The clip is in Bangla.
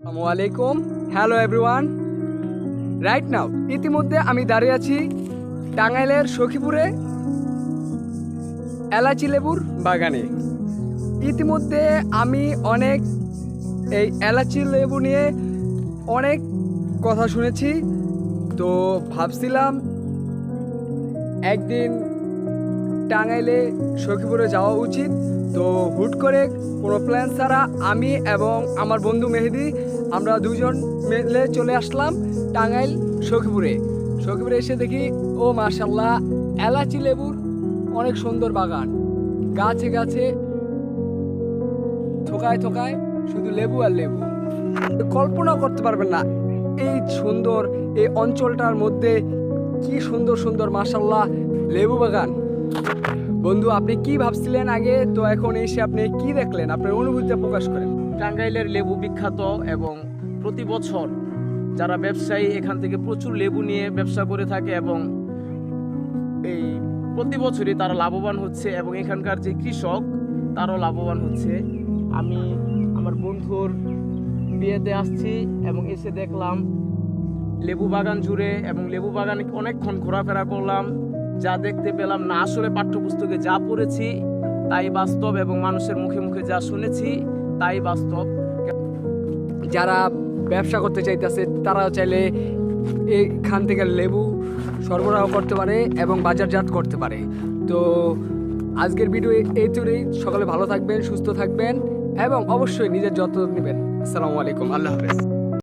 আসসালামু আলাইকুম, হ্যালো এভরিওয়ান। রাইট নাও ইতিমধ্যে আমি দাঁড়িয়ে আছি টাঙ্গাইলের সখীপুরে এলাচি লেবুর বাগানে। ইতিমধ্যে আমি অনেক এই এলাচি লেবু নিয়ে অনেক কথা শুনেছি, তো ভাবছিলাম একদিন টাঙ্গাইলে সখীপুরে যাওয়া উচিত। তো হুট করে কোনো প্ল্যান ছাড়া আমি এবং আমার বন্ধু মেহেদি আমরা দুজন মিলে চলে আসলাম টাঙ্গাইল সখীপুরে। সখীপুরে এসে দেখি ও মাশাল্লাহ, এলাচি লেবুর অনেক সুন্দর বাগান, গাছে গাছে থোকায় থোকায় শুধু লেবু আর লেবু। কল্পনা করতে পারবেন না এই সুন্দর এই অঞ্চলটার মধ্যে কি সুন্দর সুন্দর মাশাল্লাহ লেবু বাগান। বন্ধু, আপনি কি ভাবছিলেন আগে, তো এখন এসে আপনি কি দেখলেন, আপনার অনুভূতিটা প্রকাশ করেন। টাঙ্গাইলের লেবু বিখ্যাত এবং প্রতি বছর যারা ব্যবসায়ী এখান থেকে প্রচুর লেবু নিয়ে ব্যবসা করে থাকে এবং এই প্রতি বছরই তারা লাভবান হচ্ছে এবং এখানকার যে কৃষক তারাও লাভবান হচ্ছে। আমি আমার বন্ধুর বিয়েতে আসছি এবং এসে দেখলাম লেবু বাগান জুড়ে, এবং লেবু বাগানে অনেকক্ষণ ঘোরাফেরা করলাম। যা দেখতে পেলাম না আসলে পাঠ্যপুস্তকে যা পড়েছি তাই বাস্তব, এবং মানুষের মুখে মুখে যা শুনেছি তাই বাস্তব। যারা ব্যবসা করতে চাইতেছে তারাও চাইলে এখান থেকে লেবু সরবরাহ করতে পারে এবং বাজারজাত করতে পারে। তো আজকের ভিডিও এই তুলেই, সকালে ভালো থাকবেন, সুস্থ থাকবেন এবং অবশ্যই নিজের যত্ন নেবেন। আসসালামু আলাইকুম, আল্লাহ হাফেজ।